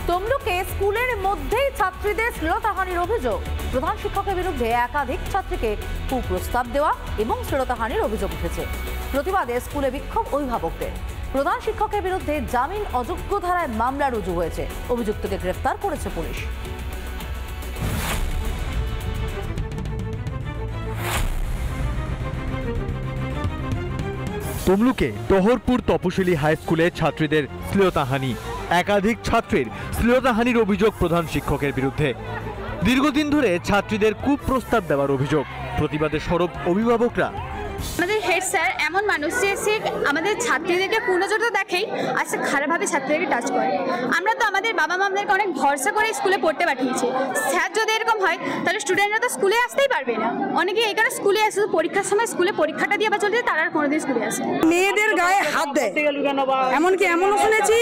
তমলুকে স্কুলের মধ্যেই ছাত্রীদের শ্লীলতাহানির অভিযোগ। প্রধান শিক্ষকের বিরুদ্ধে একাধিক ছাত্রীকে কুপ্রস্তাব দেওয়া এবং শ্লীলতাহানির অভিযোগ উঠেছে। প্রতিবাদে স্কুলে বিক্ষোভ অভিভাবকদের। প্রধান শিক্ষকের বিরুদ্ধে জামিন অযোগ্য ধারায় মামলা রুজু হয়েছে। অভিযুক্তকে গ্রেফতার করেছে পুলিশ। তমলুকে ডহরপুর তপশিলি হাই স্কুলে ছাত্রীদের শ্লীলতাহানি। একাধিক ছাত্রীর শ্লীলতাহানির অভিযোগ প্রধান শিক্ষকের বিরুদ্ধে। দীর্ঘদিন ধরে ছাত্রীদের কুপ্রস্তাব দেওয়ার অভিযোগ। প্রতিবাদে সরব অভিভাবকরা। আমাদের হেড স্যার এমন মানুষ যে সে আমাদের ছাত্রীদেরকে পূর্ণজোর দেখেই আর সে খারাপভাবে ছাত্রীদেরকে টাচ করে। আমরা তো আমাদের বাবা মাদেরকে অনেক ভরসা করে স্কুলে পড়তে পাঠিয়েছি। স্যার যদি এরকম হয় তাহলে স্টুডেন্টরা তো স্কুলে আসতেই পারবে না। অনেকে এই কারণে স্কুলে আসে, পরীক্ষার সময় স্কুলে পরীক্ষাটা দিয়ে আবার চলে যায়, তারা আর কোনোদিন স্কুলে আসে। মেয়েদের গায়ে হাত দেয়, এমনকি এমনও শুনেছি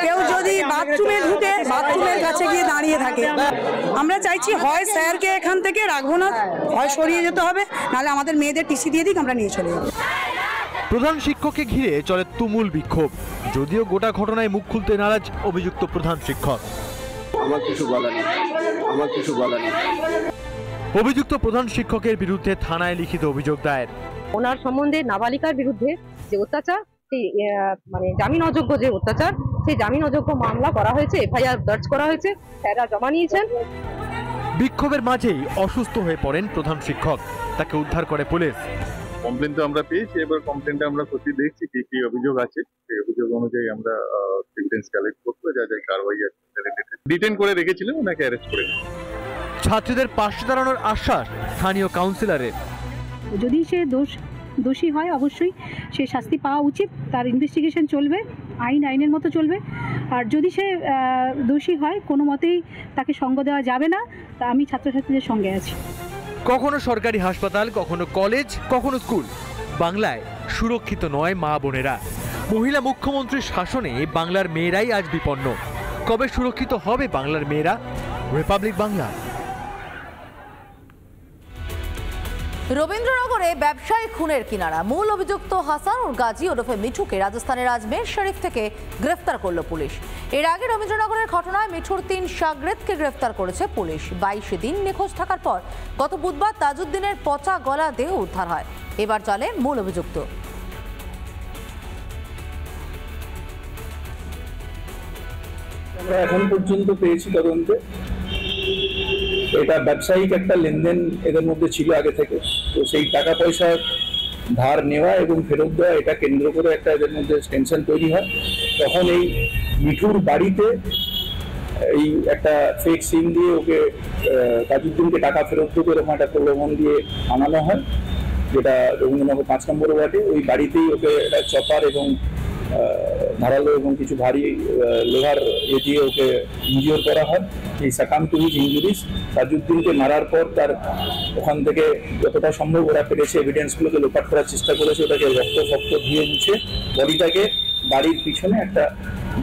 কেউ যদি বাথরুমে ঢুকে বাথরুমের কাছে গিয়ে দাঁড়িয়ে থাকে। আমরা চাইছি হয় স্যারকে এখান থেকে রাখবো না, হয় সরিয়ে যেতে হবে, নাহলে আমাদের মেয়েদের টিসি দিয়ে দিক, আমরা নিয়ে চলে যাব। প্রধান শিক্ষককে ঘিরে চলে তুমুল বিক্ষোভ। যদিও গোটা ঘটনায় মুখ খুলতে নারাজ অভিযুক্ত প্রধান শিক্ষক। অভিযুক্ত প্রধান শিক্ষকের বিরুদ্ধে থানায় লিখিত অভিযোগ দায়ের। ওনার সম্বন্ধে নাবালিকার বিরুদ্ধে যে অত্যাচার, সেই মানে জামিন অযোগ্য যে অত্যাচার, সেই জামিন অযোগ্য মামলা করা হয়েছে, এফআইআর দর্জ করা হয়েছে, স্যাররা জমা নিয়েছেন। বিক্ষোভের মাঝেই অসুস্থ হয়ে পড়েন প্রধান শিক্ষক। তাকে উদ্ধার করে পুলিশ। কমপ্লেন তো আমরা পেয়েছি, এবার কমপ্লেনটা আমরা খতিয়ে দেখছি কি কি অভিযোগ আছে। সেই অভিযোগ অনুযায়ী আমরা এভিডেন্স কালেক্ট করবো, যা যা কারবাই আছে ডিটেইন করে রেখেছিলাম, ওনাকে অ্যারেস্ট করে। ছাত্রীদের পাশে দাঁড়ানোর আশ্বাস স্থানীয় কাউন্সিলরের। যদি সে দোষী হয় অবশ্যই সে শাস্তি পাওয়া উচিত, তার ইনভেস্টিগেশন চলবে, আইনের মতো চলবে। আর যদি সে দোষী হয় কোনো মতেই তাকে সঙ্গ দেওয়া যাবে না, তা আমি ছাত্রছাত্রীদের সঙ্গে আছি। কখনো সরকারি হাসপাতাল, কখনো কলেজ, কখনো স্কুল, বাংলায় সুরক্ষিত নয় মা বোনেরা। মহিলা মুখ্যমন্ত্রীর শাসনে বাংলার মেয়েরাই আজ বিপন্ন। কবে সুরক্ষিত হবে বাংলার মেয়েরা? রিপাবলিক বাংলা। রবীন্দ্রনগরে ব্যবসায়ী খুনের কিনারা। মূল অভিযুক্ত হাসান গাজী ওরফে মিঠুকে রাজস্থানের আজমের শরীফ থেকে গ্রেফতার করল পুলিশ। এর আগে রবীন্দ্রনগরের ঘটনায় মিঠুর 3 শাগরেদকে গ্রেফতার করেছে পুলিশ। 22 দিন নিখোঁজ থাকার পর গত বুধবার তাজউদ্দিনের পচা গলা দেহ উদ্ধার হয়। এবার চলে মূল অভিযুক্ত। আমরা এখন পর্যন্ত পেয়েছি তদন্তে এটা ব্যবসায়িক একটা লেনদেন এদের মধ্যে ছিল আগে থেকে। তো সেই টাকা পয়সা ধার নেওয়া এবং ফেরত দেওয়া, এটা কেন্দ্র করে একটা এদের মধ্যে টেনশন তৈরি হয়। তখন এই মিঠুর বাড়িতে এই একটা ফেক সিম দিয়ে ওকে তাজউদ্দিনকে টাকা ফেরত দিতে এরকম একটা প্রলোভন দিয়ে আনানো হয়, যেটা রবীন্দ্রনগর 5 নম্বর ওয়ার্ডে। ওই বাড়িতেই ওকে একটা চপার এবং ধারালো এবং কিছু ভারী লোহার দিয়ে ওকে ইনজিওর করা হয়। এই সাকাম টু হিজ ইঞ্জুরিজ। তাজউদ্দিনকে মারার পর তার ওখান থেকে যতটা সম্ভব ওরা পেরেছে এভিডেন্সগুলোকে লোপাট করার চেষ্টা করেছে। ওটাকে রক্ত ধুয়ে মুছে বডিটাকে বাড়ির পিছনে একটা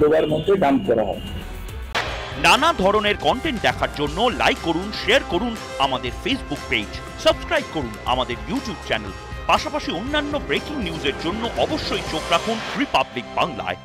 ডোবার মধ্যে ডাম্প করা হয়। নানা ধরনের কন্টেন্ট দেখার জন্য লাইক করুন, শেয়ার করুন আমাদের ফেসবুক পেজ, সাবস্ক্রাইব করুন আমাদের ইউটিউব চ্যানেল। পাশাপাশি অন্যান্য ব্রেকিং নিউজের জন্য অবশ্যই চোখ রাখুন রিপাবলিক বাংলায়।